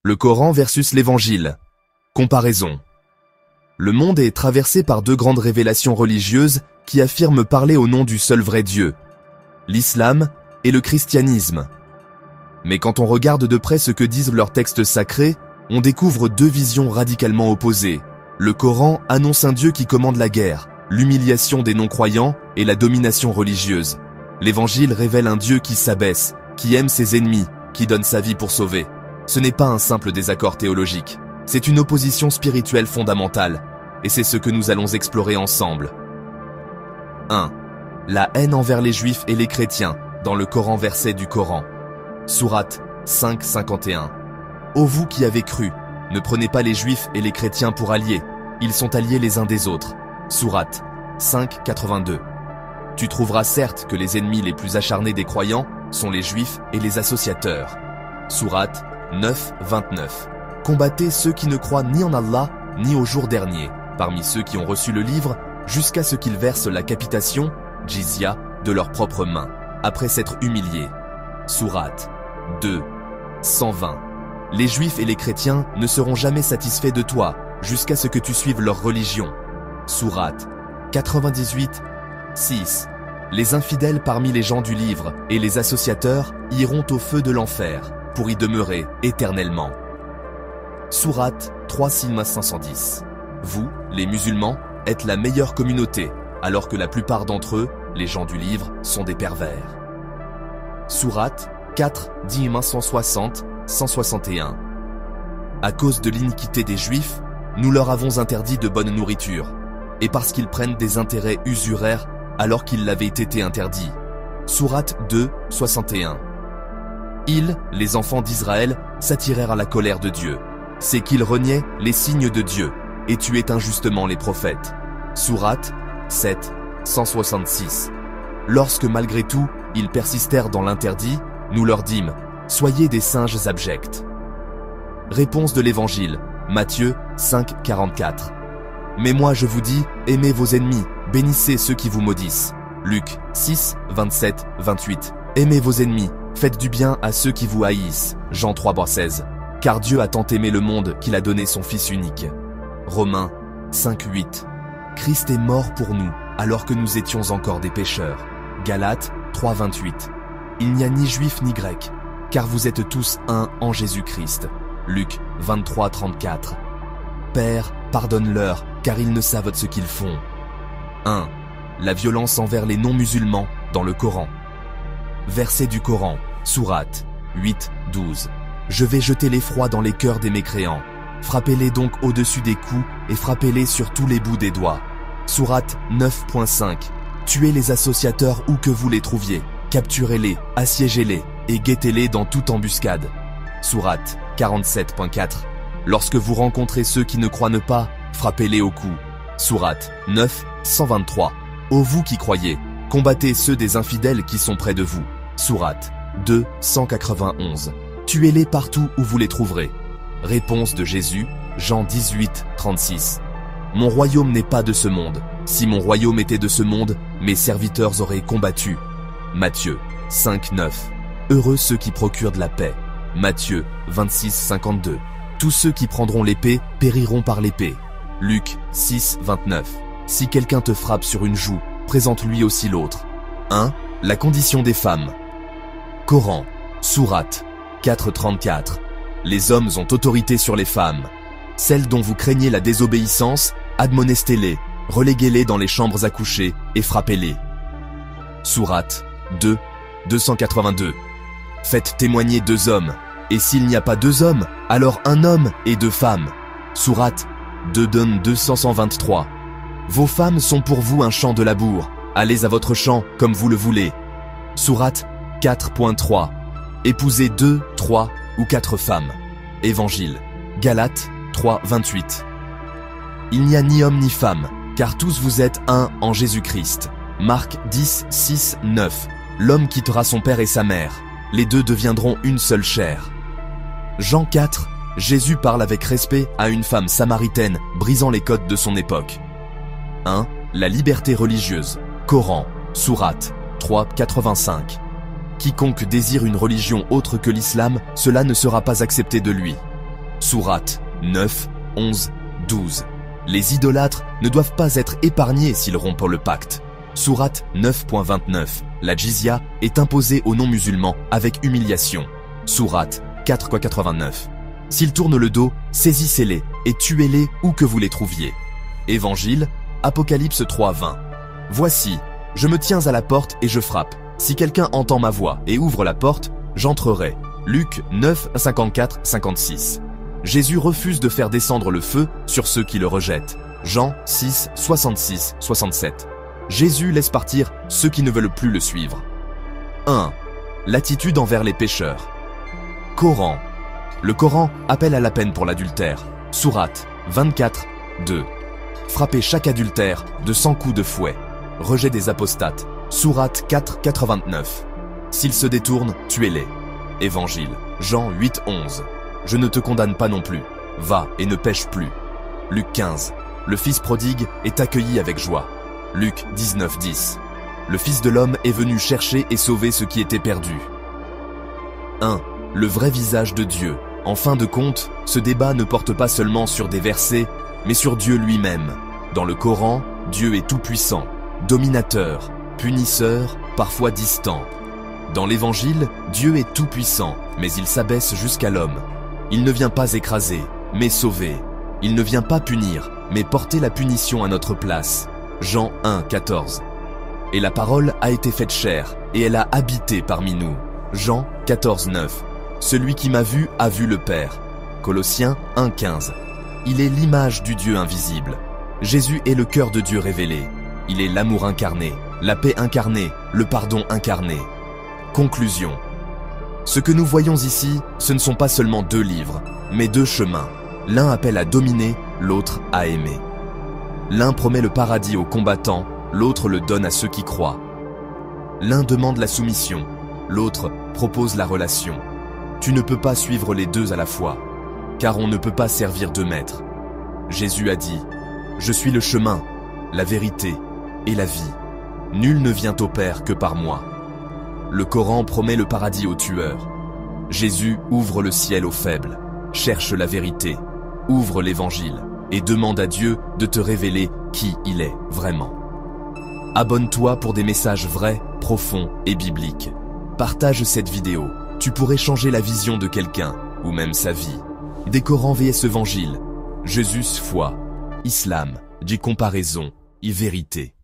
Le Coran versus l'Évangile. Comparaison. Le monde est traversé par deux grandes révélations religieuses qui affirment parler au nom du seul vrai Dieu, l'islam et le christianisme. Mais quand on regarde de près ce que disent leurs textes sacrés, on découvre deux visions radicalement opposées. Le Coran annonce un Dieu qui commande la guerre, l'humiliation des non-croyants et la domination religieuse. L'Évangile révèle un Dieu qui s'abaisse, qui aime ses ennemis, qui donne sa vie pour sauver. Ce n'est pas un simple désaccord théologique, c'est une opposition spirituelle fondamentale, et c'est ce que nous allons explorer ensemble. 1. La haine envers les Juifs et les chrétiens, dans le Coran verset du Coran. Sourate 5:51. Ô vous qui avez cru, ne prenez pas les Juifs et les chrétiens pour alliés, ils sont alliés les uns des autres. Sourate 5:82. Tu trouveras certes que les ennemis les plus acharnés des croyants sont les Juifs et les associateurs. Sourate 9:29. Combattez ceux qui ne croient ni en Allah, ni au jour dernier, parmi ceux qui ont reçu le livre, jusqu'à ce qu'ils versent la capitation, jizya, de leurs propres mains, après s'être humiliés. Sourate 2:120. Les Juifs et les chrétiens ne seront jamais satisfaits de toi, jusqu'à ce que tu suives leur religion. Sourate 98:6. Les infidèles parmi les gens du livre et les associateurs iront au feu de l'enfer, pour y demeurer éternellement. Sourate 3:510. Vous, les musulmans, êtes la meilleure communauté, alors que la plupart d'entre eux, les gens du livre, sont des pervers. Sourate 4:160-161. À cause de l'iniquité des Juifs, nous leur avons interdit de bonne nourriture, et parce qu'ils prennent des intérêts usuraires alors qu'ils l'avaient été interdits. Sourate 2:61. Ils, les enfants d'Israël, s'attirèrent à la colère de Dieu. C'est qu'ils reniaient les signes de Dieu et tuaient injustement les prophètes. Sourate 7:166. Lorsque malgré tout, ils persistèrent dans l'interdit, nous leur dîmes, soyez des singes abjects. Réponse de l'Évangile, Matthieu 5:44. Mais moi je vous dis, aimez vos ennemis, bénissez ceux qui vous maudissent. Luc 6:27-28. Aimez vos ennemis, faites du bien à ceux qui vous haïssent. Jean 3:16. Car Dieu a tant aimé le monde qu'il a donné son Fils unique. Romains 5:8. Christ est mort pour nous, alors que nous étions encore des pécheurs. Galates 3:28. Il n'y a ni juif ni grec, car vous êtes tous un en Jésus-Christ. Luc 23:34. Père, pardonne-leur, car ils ne savent ce qu'ils font. 1. La violence envers les non-musulmans dans le Coran. Verset du Coran, Sourate 8:12. Je vais jeter l'effroi dans les cœurs des mécréants. Frappez-les donc au-dessus des coups et frappez-les sur tous les bouts des doigts. Sourate 9:5. Tuez les associateurs où que vous les trouviez. Capturez-les, assiégez-les et guettez-les dans toute embuscade. Sourate 47:4. Lorsque vous rencontrez ceux qui ne croient pas, frappez-les au cou. Sourate 9:123. Ô vous qui croyez, combattez ceux des infidèles qui sont près de vous. Sourate 2:191. Tuez-les partout où vous les trouverez. Réponse de Jésus, Jean 18:36. Mon royaume n'est pas de ce monde. Si mon royaume était de ce monde, mes serviteurs auraient combattu. Matthieu 5:9. Heureux ceux qui procurent de la paix. Matthieu 26:52. Tous ceux qui prendront l'épée périront par l'épée. Luc 6:29. Si quelqu'un te frappe sur une joue, présente-lui aussi l'autre. 1. La condition des femmes. Coran, Sourate 4:34. Les hommes ont autorité sur les femmes. Celles dont vous craignez la désobéissance, admonestez-les, reléguez-les dans les chambres à coucher et frappez-les. Sourate 2:282. Faites témoigner 2 hommes, et s'il n'y a pas 2 hommes, alors 1 homme et 2 femmes. Sourate 2:223. Vos femmes sont pour vous un champ de labour, allez à votre champ comme vous le voulez. Sourate 4:3. Épousez 2, 3 ou 4 femmes. Évangile, Galates 3:28. Il n'y a ni homme ni femme, car tous vous êtes un en Jésus-Christ. Marc 10:6-9. L'homme quittera son père et sa mère. Les deux deviendront une seule chair. Jean 4. Jésus parle avec respect à une femme samaritaine brisant les codes de son époque. 1. La liberté religieuse. Coran, Sourate 3:85. Quiconque désire une religion autre que l'islam, cela ne sera pas accepté de lui. Sourate 9, 11, 12. Les idolâtres ne doivent pas être épargnés s'ils rompent le pacte. Sourate 9.29. La jizya est imposée aux non-musulmans avec humiliation. Sourate 4.89. S'ils tournent le dos, saisissez-les et tuez-les où que vous les trouviez. Évangile, Apocalypse 3.20. Voici, je me tiens à la porte et je frappe. Si quelqu'un entend ma voix et ouvre la porte, j'entrerai. Luc 9, 54, 56. Jésus refuse de faire descendre le feu sur ceux qui le rejettent. Jean 6, 66, 67. Jésus laisse partir ceux qui ne veulent plus le suivre. 1. L'attitude envers les pécheurs. Coran. Le Coran appelle à la peine pour l'adultère. Sourate 24, 2. Frapper chaque adultère de 100 coups de fouet. Rejet des apostates. Sourate 4, 89. S'ils se détournent, tuez-les. Évangile, Jean 8, 11. Je ne te condamne pas non plus. Va et ne pêche plus. Luc 15. Le fils prodigue est accueilli avec joie. Luc 19, 10. Le Fils de l'homme est venu chercher et sauver ce qui était perdu. 1. Le vrai visage de Dieu. En fin de compte, ce débat ne porte pas seulement sur des versets, mais sur Dieu lui-même. Dans le Coran, Dieu est tout-puissant, dominateur, punisseur, parfois distant. Dans l'Évangile, Dieu est tout-puissant, mais il s'abaisse jusqu'à l'homme. Il ne vient pas écraser, mais sauver. Il ne vient pas punir, mais porter la punition à notre place. Jean 1, 14. Et la parole a été faite chair, et elle a habité parmi nous. Jean 14, 9. Celui qui m'a vu a vu le Père. Colossiens 1, 15. Il est l'image du Dieu invisible. Jésus est le cœur de Dieu révélé. Il est l'amour incarné, la paix incarnée, le pardon incarné. Conclusion. Ce que nous voyons ici, ce ne sont pas seulement deux livres, mais deux chemins. L'un appelle à dominer, l'autre à aimer. L'un promet le paradis aux combattants, l'autre le donne à ceux qui croient. L'un demande la soumission, l'autre propose la relation. Tu ne peux pas suivre les deux à la fois, car on ne peut pas servir deux maîtres. Jésus a dit, « Je suis le chemin, la vérité et la vie. Nul ne vient au Père que par moi. » Le Coran promet le paradis aux tueurs. Jésus ouvre le ciel aux faibles, cherche la vérité, ouvre l'Évangile et demande à Dieu de te révéler qui il est vraiment. Abonne-toi pour des messages vrais, profonds et bibliques. Partage cette vidéo, tu pourrais changer la vision de quelqu'un, ou même sa vie. Des Corans vs Évangile, Jésus foi, Islam, dit comparaison, et vérité.